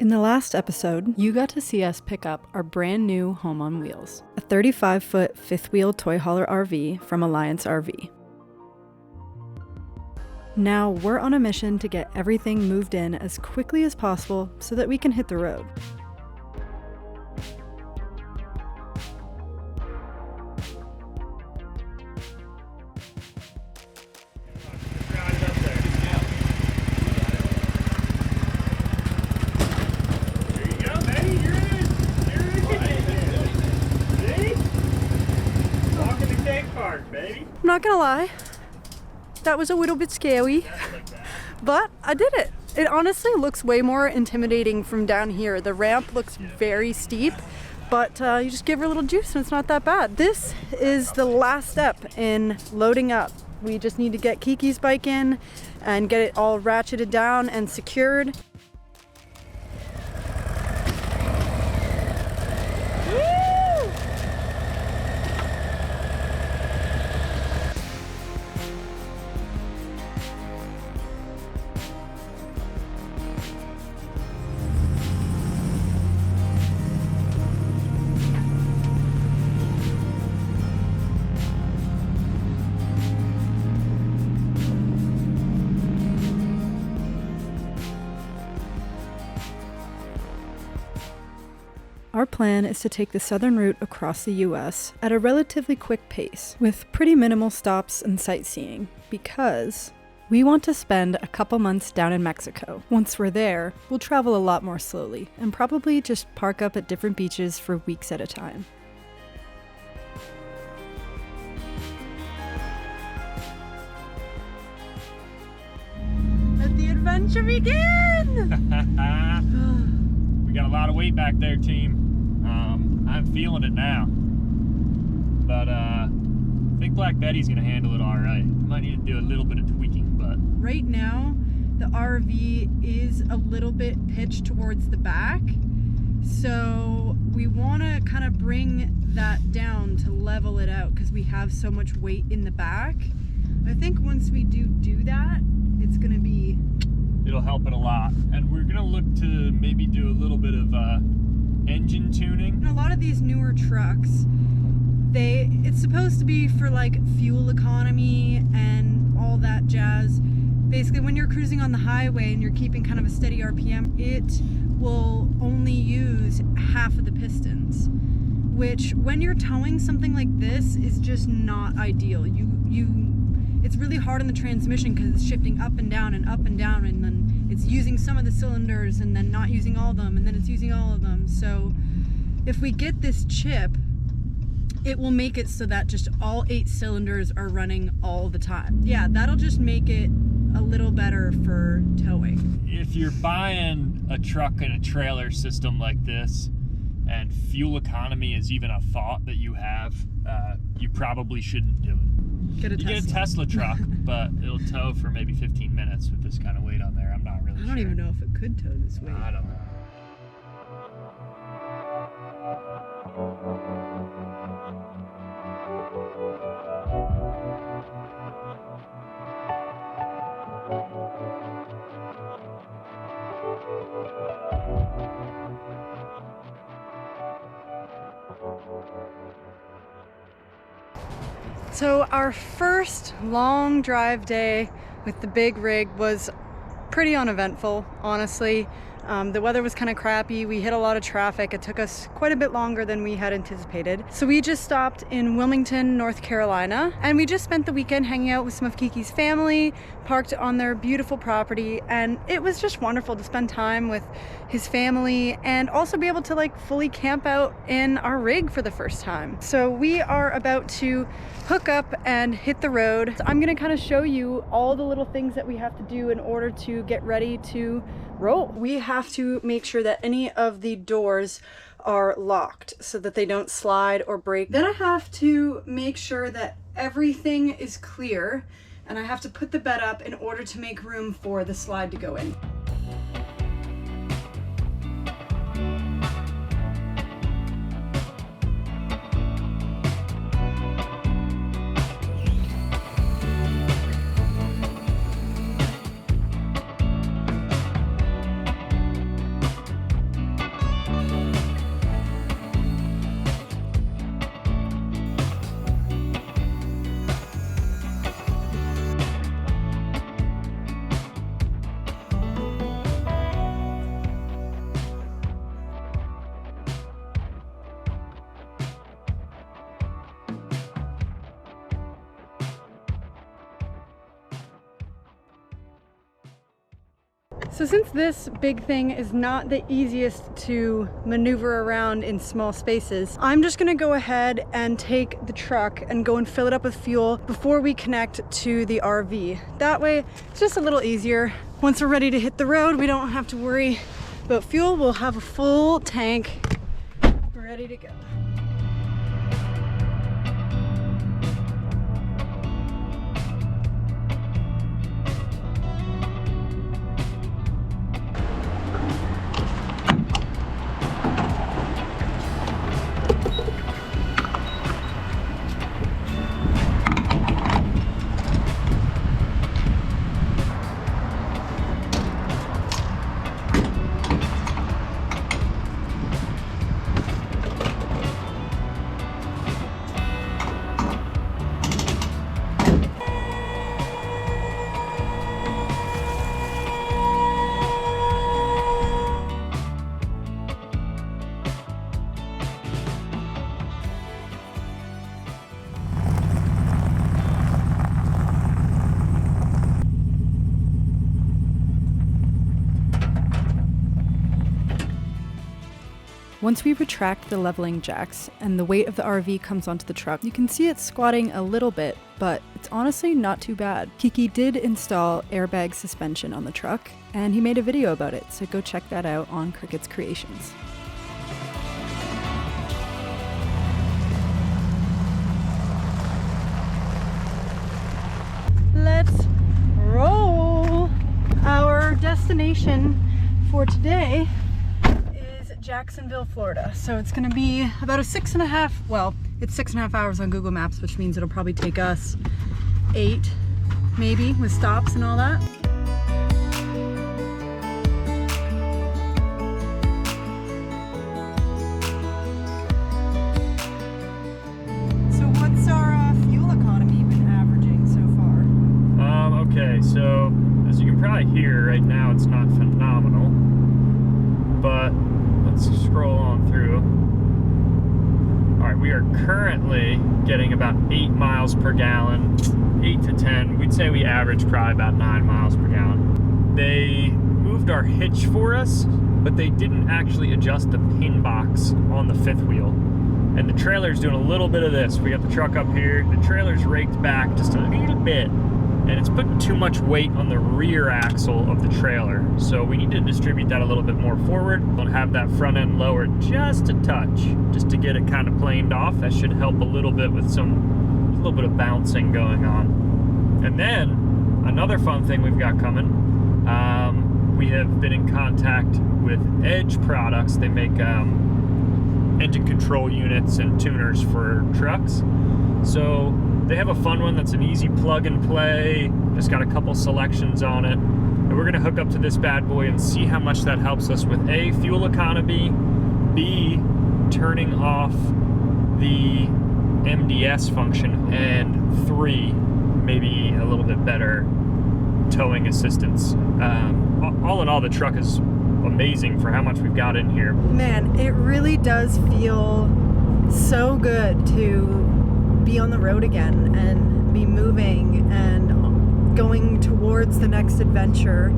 In the last episode, you got to see us pick up our brand new home on wheels, a 35-foot fifth wheel toy hauler RV from Alliance RV. Now we're on a mission to get everything moved in as quickly as possible so that we can hit the road. I'm not gonna lie, that was a little bit scary, but I did it. It honestly looks way more intimidating from down here. The ramp looks very steep, but you just give her a little juice and it's not that bad. This is the last step in loading up. We just need to get Kiki's bike in and get it all ratcheted down and secured. Our plan is to take the southern route across the US at a relatively quick pace, with pretty minimal stops and sightseeing, because we want to spend a couple months down in Mexico. Once we're there, we'll travel a lot more slowly, and probably just park up at different beaches for weeks at a time. Let the adventure begin! We got a lot of weight back there, team. I'm feeling it now. But I think Black Betty's gonna handle it all right. Might need to do a little bit of tweaking, but... Right now, the RV is a little bit pitched towards the back. So we wanna kind of bring that down to level it out because we have so much weight in the back. I think once we do that, it's gonna be... It'll help it a lot. And we're gonna look to maybe do a little bit of engine tuning. And a lot of these newer trucks, it's supposed to be for like fuel economy and all that jazz. Basically, when you're cruising on the highway and you're keeping kind of a steady RPM, it will only use half of the pistons, which when you're towing something like this is just not ideal. It's really hard on the transmission because it's shifting up and down, and then it's using some of the cylinders and then not using all of them, and then it's using all of them. So if we get this chip, it will make it so that just all 8 cylinders are running all the time. Yeah, that'll just make it a little better for towing. If you're buying a truck and a trailer system like this, and fuel economy is even a thought that you have, you probably shouldn't do it. You get a Tesla truck, but it'll tow for maybe 15 minutes with this kind of weight on there. I'm not really sure. I don't even know if it could tow this weight. I don't know. So our first long drive day with the big rig was pretty uneventful, honestly. The weather was kind of crappy. We hit a lot of traffic. It took us quite a bit longer than we had anticipated. So we just stopped in Wilmington, North Carolina, and we just spent the weekend hanging out with some of Kiki's family, parked on their beautiful property, and it was just wonderful to spend time with his family and also be able to like fully camp out in our rig for the first time. So we are about to hook up and hit the road. So I'm gonna kind of show you all the little things that we have to do in order to get ready to roll. We have to make sure that any of the doors are locked so that they don't slide or break. Then I have to make sure that everything is clear, and I have to put the bed up in order to make room for the slide to go in. So since this big thing is not the easiest to maneuver around in small spaces, I'm just gonna go ahead and take the truck and go and fill it up with fuel before we connect to the RV. That way, it's just a little easier. Once we're ready to hit the road, we don't have to worry about fuel. We'll have a full tank ready to go. Once we retract the leveling jacks and the weight of the RV comes onto the truck, you can see it squatting a little bit, but it's honestly not too bad. Kiki did install airbag suspension on the truck, and he made a video about it, so go check that out on Cricket's Creations. Let's roll! Our destination for today is Jacksonville, Florida. So it's gonna be about a 6.5, well, it's 6.5 hours on Google Maps, which means it'll probably take us 8, maybe, with stops and all that. So what's our fuel economy been averaging so far? Okay, so as you can probably hear right now, it's not phenomenal, but let's scroll on through. All right, we are currently getting about 8 miles per gallon, 8 to 10. We'd say we average probably about 9 miles per gallon. They moved our hitch for us, but they didn't actually adjust the pin box on the fifth wheel. And the trailer's doing a little bit of this. We got the truck up here, the trailer's raked back just a little bit, and it's putting too much weight on the rear axle of the trailer. So we need to distribute that a little bit more forward. We'll have that front end lowered just a touch, just to get it kind of planed off. That should help a little bit with a little bit of bouncing going on. And then another fun thing we've got coming, we have been in contact with Edge Products. They make engine control units and tuners for trucks. So they have a fun one that's an easy plug and play, just got a couple selections on it. And we're gonna hook up to this bad boy and see how much that helps us with A, fuel economy, B, turning off the MDS function, and 3, maybe a little bit better towing assistance. All in all, the truck is amazing for how much we've got in here. Man, it really does feel so good to be on the road again and be moving and going towards the next adventure.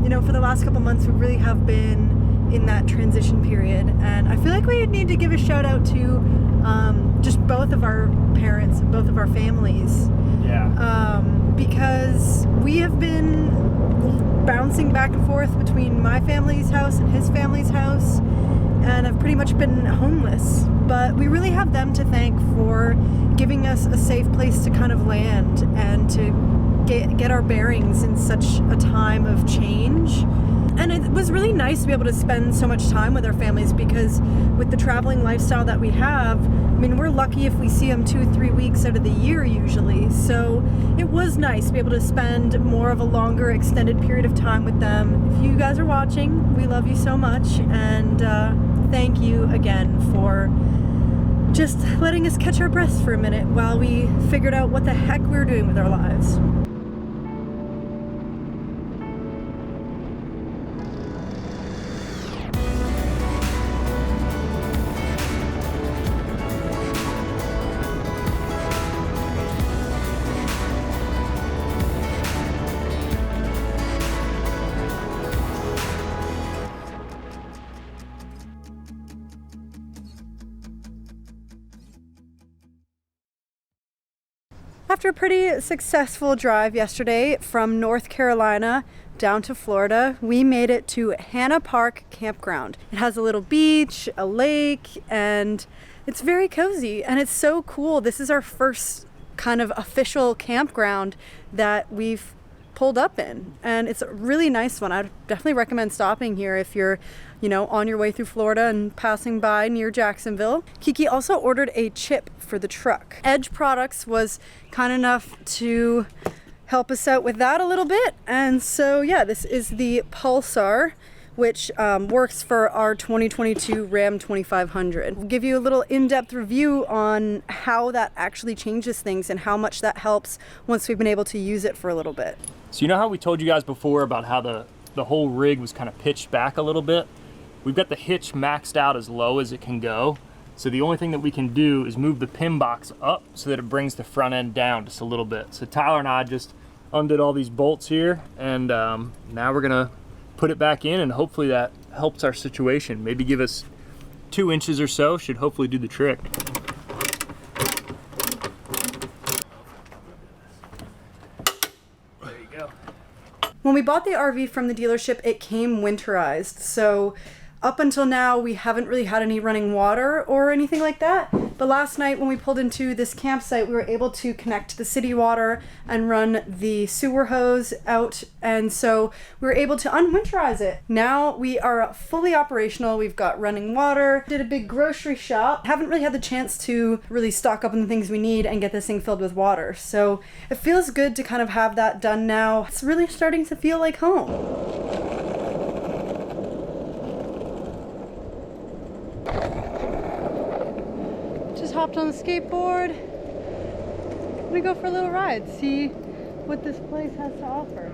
You know, for the last couple months, we really have been in that transition period, and I feel like we need to give a shout out to just both of our parents and both of our families. Yeah. Because we have been bouncing back and forth between my family's house and his family's house, and I've pretty much been homeless. But we really have them to thank for giving us a safe place to kind of land and to get our bearings in such a time of change. And it was really nice to be able to spend so much time with our families, because with the traveling lifestyle that we have, I mean, we're lucky if we see them 2-3 weeks out of the year usually. So it was nice to be able to spend more of a longer extended period of time with them. If you guys are watching, we love you so much, and thank you again for just letting us catch our breaths for a minute while we figured out what the heck we were doing with our lives. After a pretty successful drive yesterday from North Carolina down to Florida, we made it to Hannah Park Campground. It has a little beach, a lake, and it's very cozy and it's so cool. This is our first kind of official campground that we've pulled up in, and it's a really nice one. I'd definitely recommend stopping here if you're, on your way through Florida and passing by near Jacksonville. Kiki also ordered a chip for the truck. Edge Products was kind enough to help us out with that a little bit, and so yeah, this is the Pulsar, which works for our 2022 Ram 2500. We'll give you a little in-depth review on how that actually changes things and how much that helps once we've been able to use it for a little bit. So you know how we told you guys before about how the whole rig was kind of pitched back a little bit? We've got the hitch maxed out as low as it can go. So the only thing that we can do is move the pin box up so that it brings the front end down just a little bit. So Tyler and I just undid all these bolts here, and now we're gonna put it back in, and hopefully that helps our situation. Maybe give us 2 inches or so, should hopefully do the trick. There you go. When we bought the RV from the dealership, it came winterized, so up until now we haven't really had any running water or anything like that. But last night when we pulled into this campsite, we were able to connect to the city water and run the sewer hose out, and so we were able to unwinterize it. Now we are fully operational. We've got running water, did a big grocery shop. Haven't really had the chance to really stock up on the things we need and get this thing filled with water. So it feels good to kind of have that done now. It's really starting to feel like home. Hopped on the skateboard. I'm gonna go for a little ride, see what this place has to offer.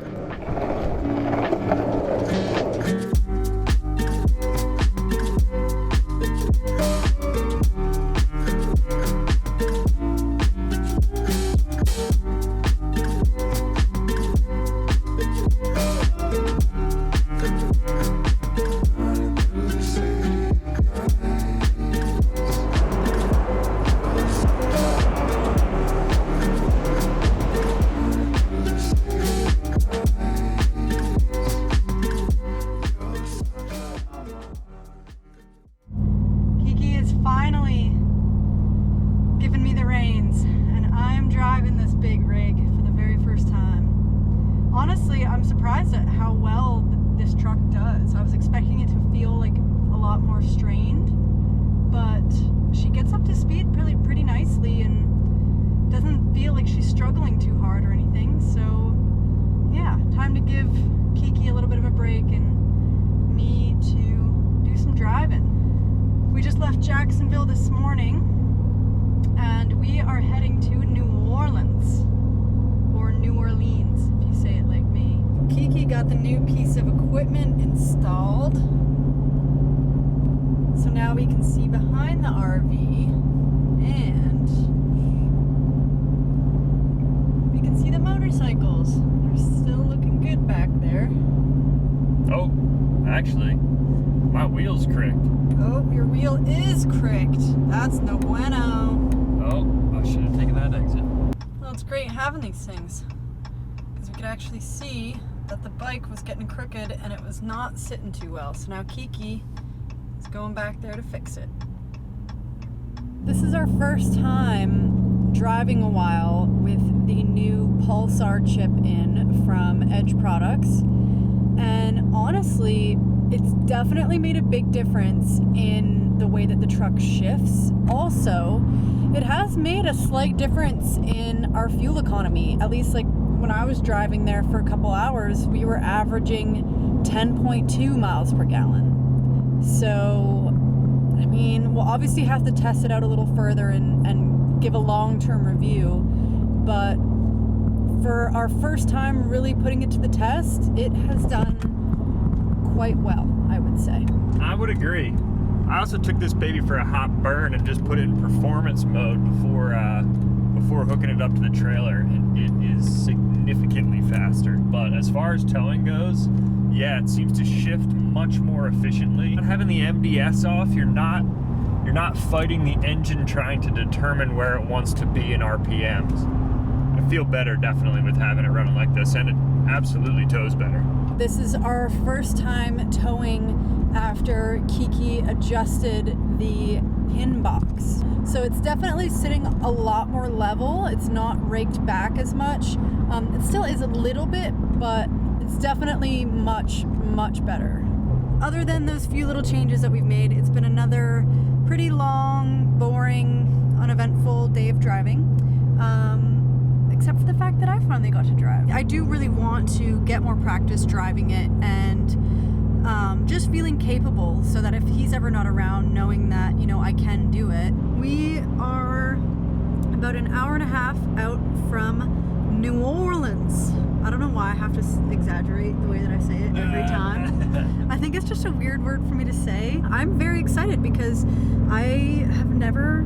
Honestly, I'm surprised at how well this truck does. I was expecting it to feel like a lot more strained, but she gets up to speed pretty nicely and doesn't feel like she's struggling too hard or anything. So yeah, time to give Kiki a little bit of a break and me to do some driving. We just left Jacksonville this morning and we are heading to New Orleans, or New Orleans if you say it like me. Kiki got the new piece of equipment installed, so now we can see behind the RV and we can see the motorcycles. They're still looking good back there. Oh, actually, my wheel's cricked. Oh, your wheel is cricked. That's no bueno. Oh, I should have taken that exit. Well, it's great having these things because we could actually see that the bike was getting crooked and it was not sitting too well. So now Kiki is going back there to fix it. This is our first time driving a while with the new Pulsar chip in from Edge Products, and honestly, it's definitely made a big difference in the way that the truck shifts. Also, it has made a slight difference in our fuel economy. At least like when I was driving there for a couple hours, we were averaging 10.2 miles per gallon. So, I mean, we'll obviously have to test it out a little further and give a long-term review, but for our first time really putting it to the test, it has done quite well, I would say. I would agree. I also took this baby for a hot burn and just put it in performance mode before hooking it up to the trailer, and it is significantly faster. But as far as towing goes, yeah, it seems to shift much more efficiently. Not having the MBS off, you're not fighting the engine trying to determine where it wants to be in RPMs. I feel better definitely with having it running like this, and it absolutely tows better. This is our first time towing after Kiki adjusted the pin box. So it's definitely sitting a lot more level. It's not raked back as much. It still is a little bit, but it's definitely much, much better. Other than those few little changes that we've made, it's been another pretty long, boring, uneventful day of driving. Except for the fact that I finally got to drive. I do really want to get more practice driving it and just feeling capable so that if he's ever not around, knowing that, you know, I can do it. We are about an hour and a half out from New Orleans. I don't know why I have to exaggerate the way that I say it every time. I think it's just a weird word for me to say. I'm very excited because I have never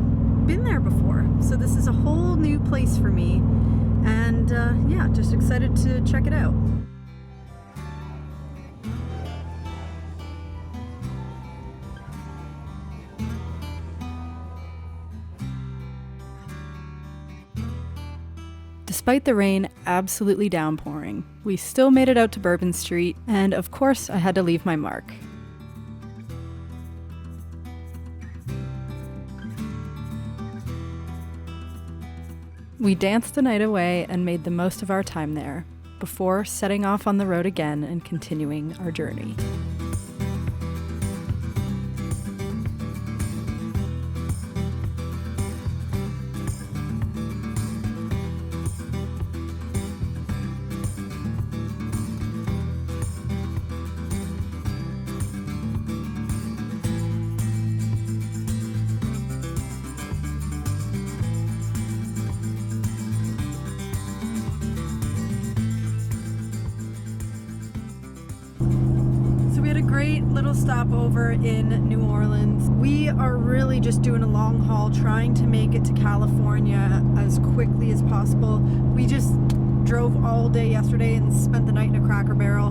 been there before. So this is a whole new place for me. And yeah, just excited to check it out. Despite the rain absolutely downpouring, we still made it out to Bourbon Street, and of course I had to leave my mark. We danced the night away and made the most of our time there, before setting off on the road again and continuing our journey. Great little stopover in New Orleans. We are really just doing a long haul, trying to make it to California as quickly as possible. We just drove all day yesterday and spent the night in a Cracker Barrel.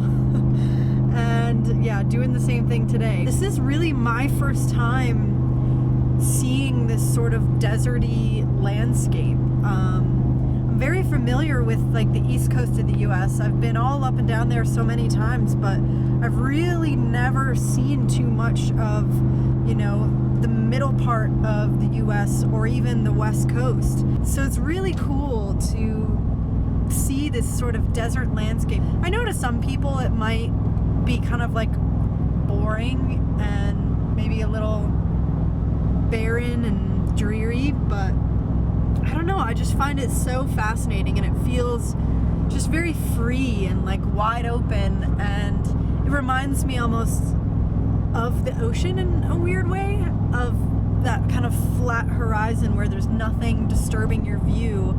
And yeah, doing the same thing today. This is really my first time seeing this sort of deserty landscape. I'm very familiar with like the east coast of the US. I've been all up and down there so many times, but I've really never seen too much of, you know, the middle part of the US or even the west coast. So it's really cool to see this sort of desert landscape. I know to some people it might be kind of like boring and maybe a little barren and dreary, but I don't know, I just find it so fascinating, and it feels just very free and like wide open, and it reminds me almost of the ocean in a weird way, of that kind of flat horizon where there's nothing disturbing your view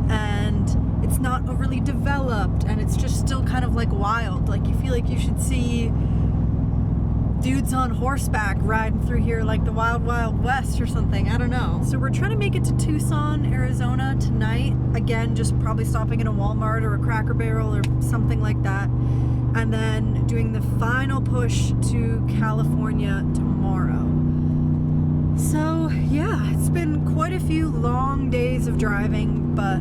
and it's not overly developed, and it's just still kind of like wild. Like you feel like you should see dudes on horseback riding through here like the Wild Wild West or something. I don't know. So we're trying to make it to Tucson, Arizona tonight. Again, just probably stopping in a Walmart or a Cracker Barrel or something like that. And then doing the final push to California tomorrow. So yeah, it's been quite a few long days of driving, but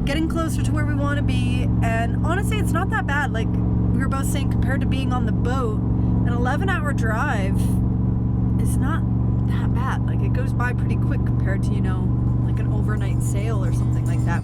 getting closer to where we want to be. And honestly, it's not that bad. Like we were both saying, compared to being on the boat, an 11-hour drive is not that bad. Like it goes by pretty quick compared to, you know, like an overnight sail or something like that.